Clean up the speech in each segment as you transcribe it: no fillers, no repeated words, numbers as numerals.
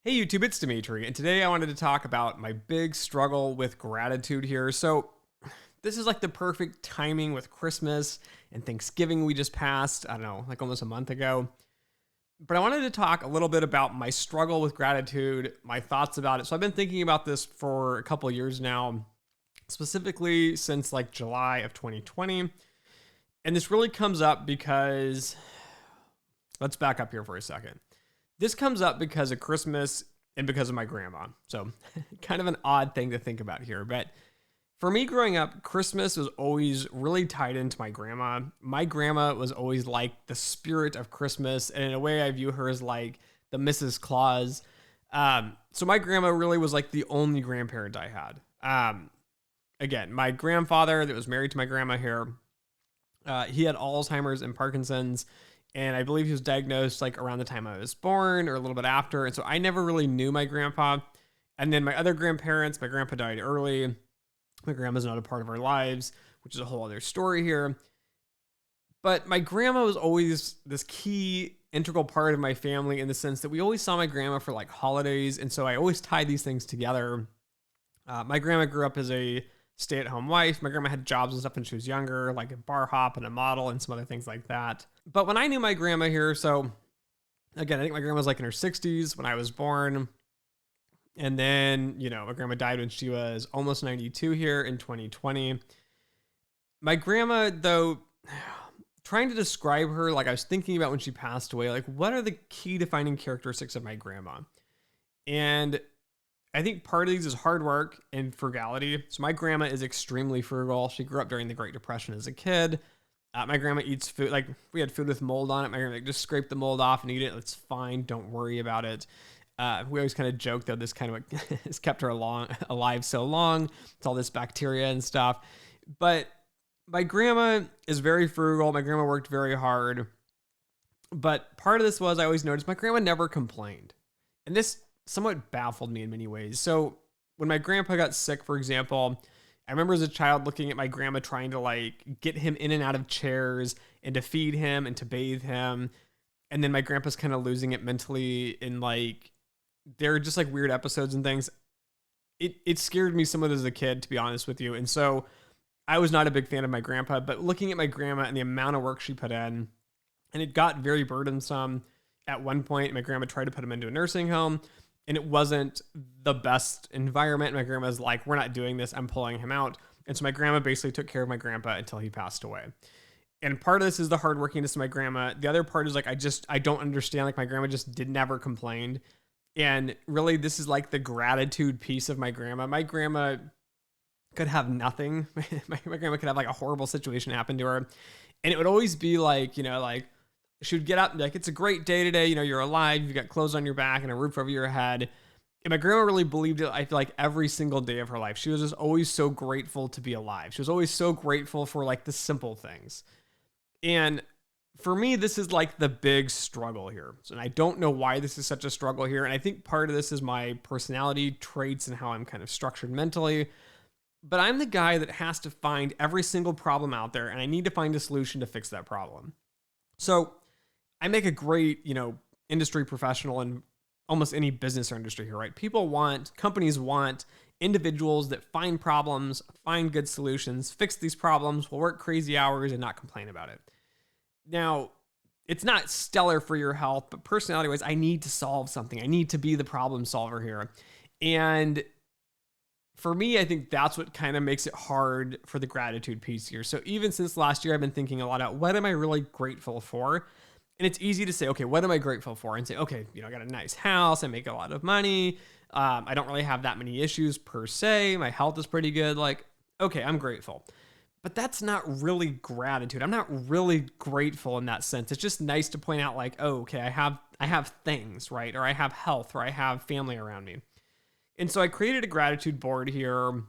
Hey YouTube, it's Dimitri, and today I wanted to talk about my big struggle with gratitude here. So, this is like the perfect timing with Christmas and Thanksgiving we just passed, I don't know, like almost a month ago. But I wanted to talk a little bit about my struggle with gratitude, my thoughts about it. So, I've been thinking about this for a couple of years now, specifically since like July of 2020. And this really comes up because, let's back up here for a second. This comes up because of Christmas and because of my grandma. So kind of an odd thing to think about here. But for me growing up, Christmas was always really tied into my grandma. My grandma was always like the spirit of Christmas. And in a way, I view her as like the Mrs. Claus. So my grandma really was like the only grandparent I had. Again, my grandfather that was married to my grandma here, he had Alzheimer's and Parkinson's. And I believe he was diagnosed like around the time I was born or a little bit after. And so I never really knew my grandpa. And then my other grandparents, my grandpa died early. My grandma's not a part of our lives, which is a whole other story here. But my grandma was always this key integral part of my family in the sense that we always saw my grandma for like holidays. And so I always tied these things together. My grandma grew up as a stay-at-home wife. My grandma had jobs and stuff when she was younger, like a bar hop and a model and some other things like that. But when I knew my grandma here, so again, I think my grandma was like in her 60s when I was born. And then, my grandma died when she was almost 92 here in 2020. My grandma, though, trying to describe her, like I was thinking about when she passed away, like what are the key defining characteristics of my grandma? And I think part of these is hard work and frugality. So my grandma is extremely frugal. She grew up during the Great Depression as a kid. My grandma eats food, like we had food with mold on it. My grandma like, just scrape the mold off and eat it. It's fine. Don't worry about it. We always kind of joke though, this kind of has kept her alive so long. It's all this bacteria and stuff. But my grandma is very frugal. My grandma worked very hard. But part of this was I always noticed my grandma never complained. And this somewhat baffled me in many ways. So when my grandpa got sick, for example, I remember as a child looking at my grandma trying to like get him in and out of chairs and to feed him and to bathe him. And then my grandpa's kind of losing it mentally in like, they're just like weird episodes and things. It scared me somewhat as a kid, to be honest with you. And so I was not a big fan of my grandpa, but looking at my grandma and the amount of work she put in, and it got very burdensome. At one point, my grandma tried to put him into a nursing home. And it wasn't the best environment. My grandma's like, we're not doing this. I'm pulling him out. And so my grandma basically took care of my grandpa until he passed away. And part of this is the hardworkiness of my grandma. The other part is like, I don't understand. Like my grandma just never complained. And really this is like the gratitude piece of my grandma. My grandma could have nothing. my grandma could have like a horrible situation happen to her. And it would always be like, she would get up and be like, it's a great day today. You're alive. You've got clothes on your back and a roof over your head. And my grandma really believed it, I feel like, every single day of her life. She was just always so grateful to be alive. She was always so grateful for like the simple things. And for me, this is like the big struggle here. And I don't know why this is such a struggle here. And I think part of this is my personality traits and how I'm kind of structured mentally. But I'm the guy that has to find every single problem out there. And I need to find a solution to fix that problem. So I make a great, industry professional in almost any business or industry here, right? Companies want individuals that find problems, find good solutions, fix these problems, will work crazy hours and not complain about it. Now, it's not stellar for your health, but personality-wise, I need to solve something. I need to be the problem solver here. And for me, I think that's what kind of makes it hard for the gratitude piece here. So even since last year, I've been thinking a lot about what am I really grateful for? And it's easy to say, okay, what am I grateful for? And say, okay, I got a nice house. I make a lot of money. I don't really have that many issues per se. My health is pretty good. Like, okay, I'm grateful. But that's not really gratitude. I'm not really grateful in that sense. It's just nice to point out like, oh, okay, I have things, right? Or I have health, or I have family around me. And so I created a gratitude board here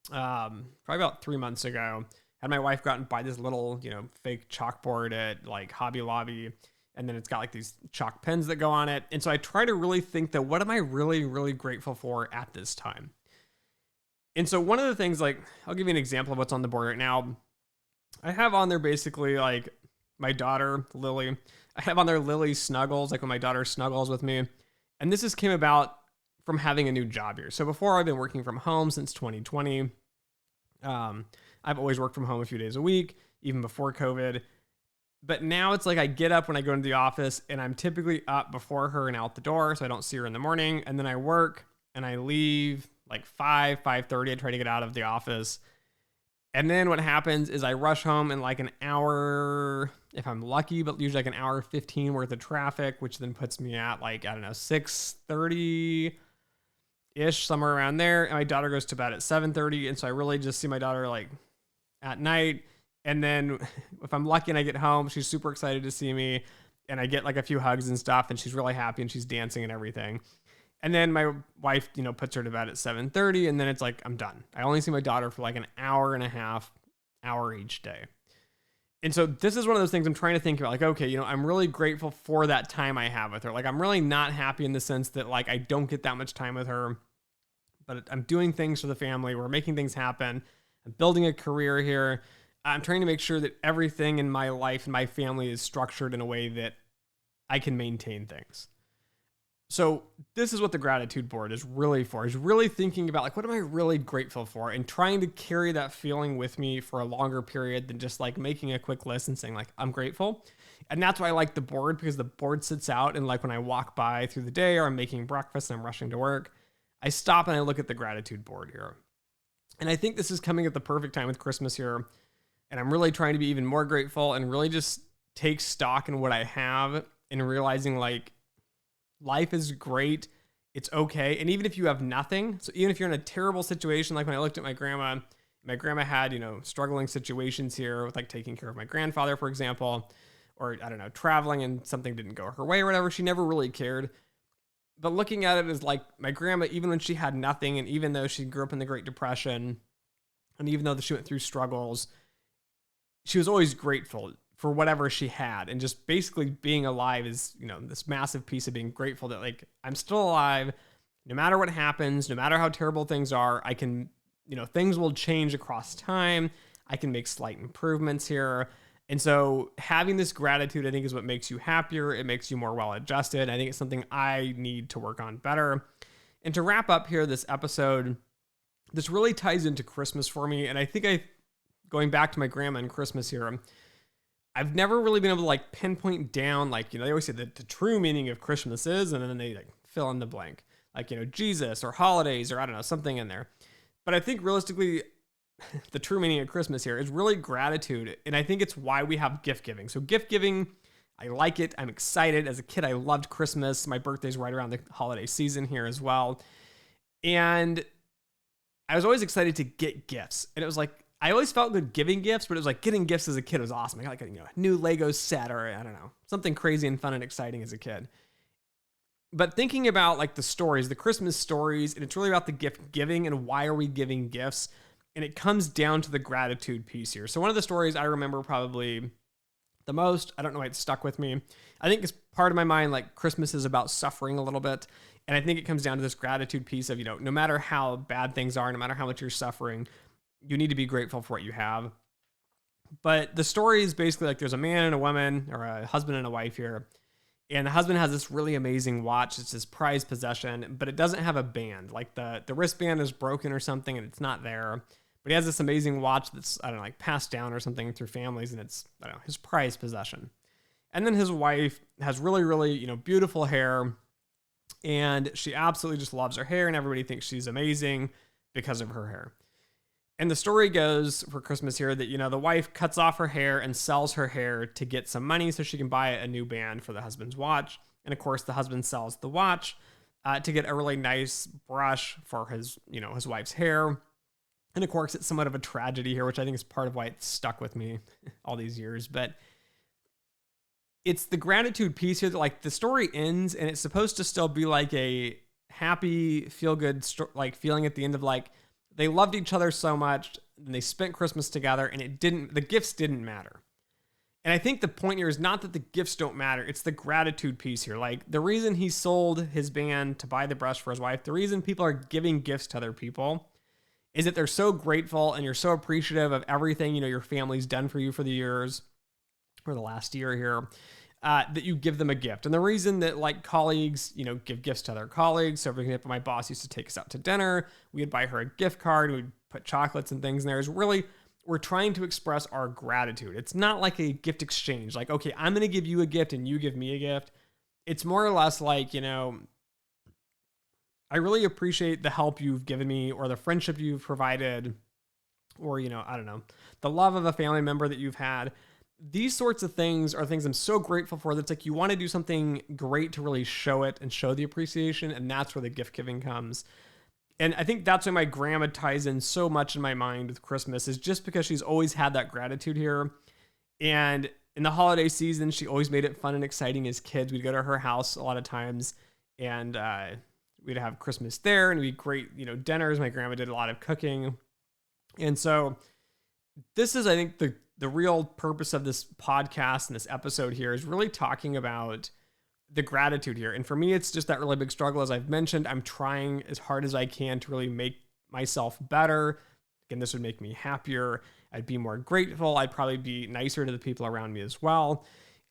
probably about 3 months ago. Had my wife go out and buy this little, fake chalkboard at like Hobby Lobby. And then it's got like these chalk pens that go on it. And so I try to really think that what am I really, really grateful for at this time? And so one of the things, like, I'll give you an example of what's on the board right now. I have on there basically like my daughter, Lily. I have on there Lily snuggles, like when my daughter snuggles with me. And this just came about from having a new job here. So before, I've been working from home since 2020. I've always worked from home a few days a week, even before COVID. But now it's like I get up when I go into the office and I'm typically up before her and out the door, so I don't see her in the morning. And then I work and I leave like 5:30. I try to get out of the office. And then what happens is I rush home in like an hour, if I'm lucky, but usually like an hour 15 worth of traffic, which then puts me at like, I don't know, 6:30-ish, somewhere around there. And my daughter goes to bed at 7:30. And so I really just see my daughter like at night. And then if I'm lucky and I get home, she's super excited to see me. And I get like a few hugs and stuff. And she's really happy and she's dancing and everything. And then my wife, puts her to bed at 7:30, and then it's like, I'm done. I only see my daughter for like an hour and a half, hour each day. And so this is one of those things I'm trying to think about, like, okay, I'm really grateful for that time I have with her. Like, I'm really not happy in the sense that like, I don't get that much time with her, but I'm doing things for the family. We're making things happen. I'm building a career here. I'm trying to make sure that everything in my life and my family is structured in a way that I can maintain things. So this is what the gratitude board is really for, is really thinking about like, what am I really grateful for, and trying to carry that feeling with me for a longer period than just like making a quick list and saying like, I'm grateful. And that's why I like the board, because the board sits out, and like when I walk by through the day or I'm making breakfast and I'm rushing to work, I stop and I look at the gratitude board here. And I think this is coming at the perfect time with Christmas here. And I'm really trying to be even more grateful and really just take stock in what I have and realizing like, life is great. It's okay. And even if you have nothing, so even if you're in a terrible situation, like when I looked at my grandma had, struggling situations here with like taking care of my grandfather, for example, or I don't know, traveling and something didn't go her way or whatever. She never really cared. But looking at it as like my grandma, even when she had nothing, and even though she grew up in the Great Depression, and even though she went through struggles, she was always grateful for whatever she had. And just basically being alive is, this massive piece of being grateful that like, I'm still alive, no matter what happens, no matter how terrible things are, I can, things will change across time. I can make slight improvements here. And so having this gratitude, I think, is what makes you happier. It makes you more well-adjusted. I think it's something I need to work on better. And to wrap up here, this episode, this really ties into Christmas for me. And I think going back to my grandma and Christmas here, I've never really been able to like pinpoint down, like, they always say that the true meaning of Christmas is, and then they like fill in the blank, like, Jesus or holidays or I don't know, something in there. But I think realistically, the true meaning of Christmas here is really gratitude. And I think it's why we have gift giving. So gift giving, I like it. I'm excited. As a kid, I loved Christmas. My birthday's right around the holiday season here as well. And I was always excited to get gifts. And it was like, I always felt good giving gifts, but it was like getting gifts as a kid was awesome. I got like a new Lego set, or I don't know, something crazy and fun and exciting as a kid. But thinking about like the stories, the Christmas stories, and it's really about the gift giving and why are we giving gifts? And it comes down to the gratitude piece here. So one of the stories I remember probably the most, I don't know why it stuck with me. I think it's part of my mind, like Christmas is about suffering a little bit. And I think it comes down to this gratitude piece of, no matter how bad things are, no matter how much you're suffering, you need to be grateful for what you have. But the story is basically like there's a man and a woman, or a husband and a wife here. And the husband has this really amazing watch. It's his prized possession, but it doesn't have a band. Like the wristband is broken or something and it's not there. But he has this amazing watch that's, I don't know, like passed down or something through families, and it's, I don't know, his prized possession. And then his wife has really, really, beautiful hair, and she absolutely just loves her hair, and everybody thinks she's amazing because of her hair. And the story goes for Christmas here that, the wife cuts off her hair and sells her hair to get some money so she can buy a new band for the husband's watch. And of course, the husband sells the watch to get a really nice brush for his, his wife's hair. And of course, it's somewhat of a tragedy here, which I think is part of why it's stuck with me all these years. But it's the gratitude piece here that like the story ends and it's supposed to still be like a happy, feel-good like feeling at the end of like, they loved each other so much and they spent Christmas together, and the gifts didn't matter. And I think the point here is not that the gifts don't matter. It's the gratitude piece here. Like the reason he sold his band to buy the brush for his wife, the reason people are giving gifts to other people is that they're so grateful and you're so appreciative of everything, your family's done for you for the years, or the last year here. that you give them a gift. And the reason that like colleagues, give gifts to other colleagues. So for example, my boss used to take us out to dinner. We'd buy her a gift card. We'd put chocolates and things in there. Is really, we're trying to express our gratitude. It's not like a gift exchange. Like, okay, I'm going to give you a gift and you give me a gift. It's more or less like, I really appreciate the help you've given me or the friendship you've provided or, I don't know, the love of a family member that you've had. These sorts of things are things I'm so grateful for. That's like you want to do something great to really show it and show the appreciation. And that's where the gift giving comes. And I think that's why my grandma ties in so much in my mind with Christmas, is just because she's always had that gratitude here. And in the holiday season, she always made it fun and exciting as kids. We'd go to her house a lot of times and we'd have Christmas there and it'd be great, dinners. My grandma did a lot of cooking. And so this is, I think, the real purpose of this podcast and this episode here is really talking about the gratitude here. And for me, it's just that really big struggle. As I've mentioned, I'm trying as hard as I can to really make myself better. Again, this would make me happier. I'd be more grateful. I'd probably be nicer to the people around me as well.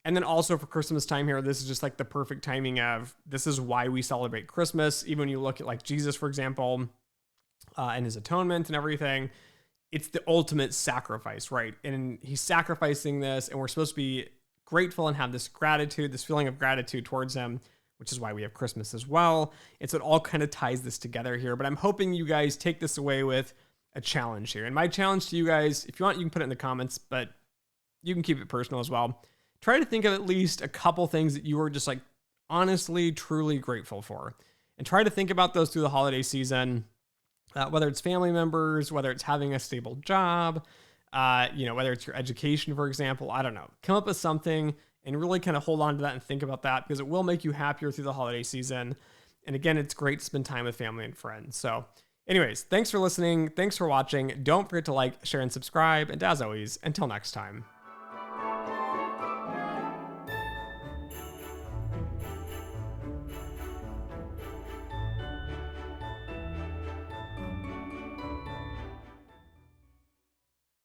And then also for Christmas time here, this is just like the perfect timing of, this is why we celebrate Christmas. Even when you look at like Jesus, for example, and his atonement and everything, it's the ultimate sacrifice, right? And he's sacrificing this, and we're supposed to be grateful and have this gratitude, this feeling of gratitude towards him, which is why we have Christmas as well. And so it all kind of ties this together here. But I'm hoping you guys take this away with a challenge here. And my challenge to you guys, if you want, you can put it in the comments, but you can keep it personal as well. Try to think of at least a couple things that you were just like honestly, truly grateful for. And try to think about those through the holiday season, whether it's family members, whether it's having a stable job, whether it's your education, for example. I don't know. Come up with something and really kind of hold on to that and think about that, because it will make you happier through the holiday season. And again, it's great to spend time with family and friends. So anyways, thanks for listening. Thanks for watching. Don't forget to like, share, and subscribe. And as always, until next time.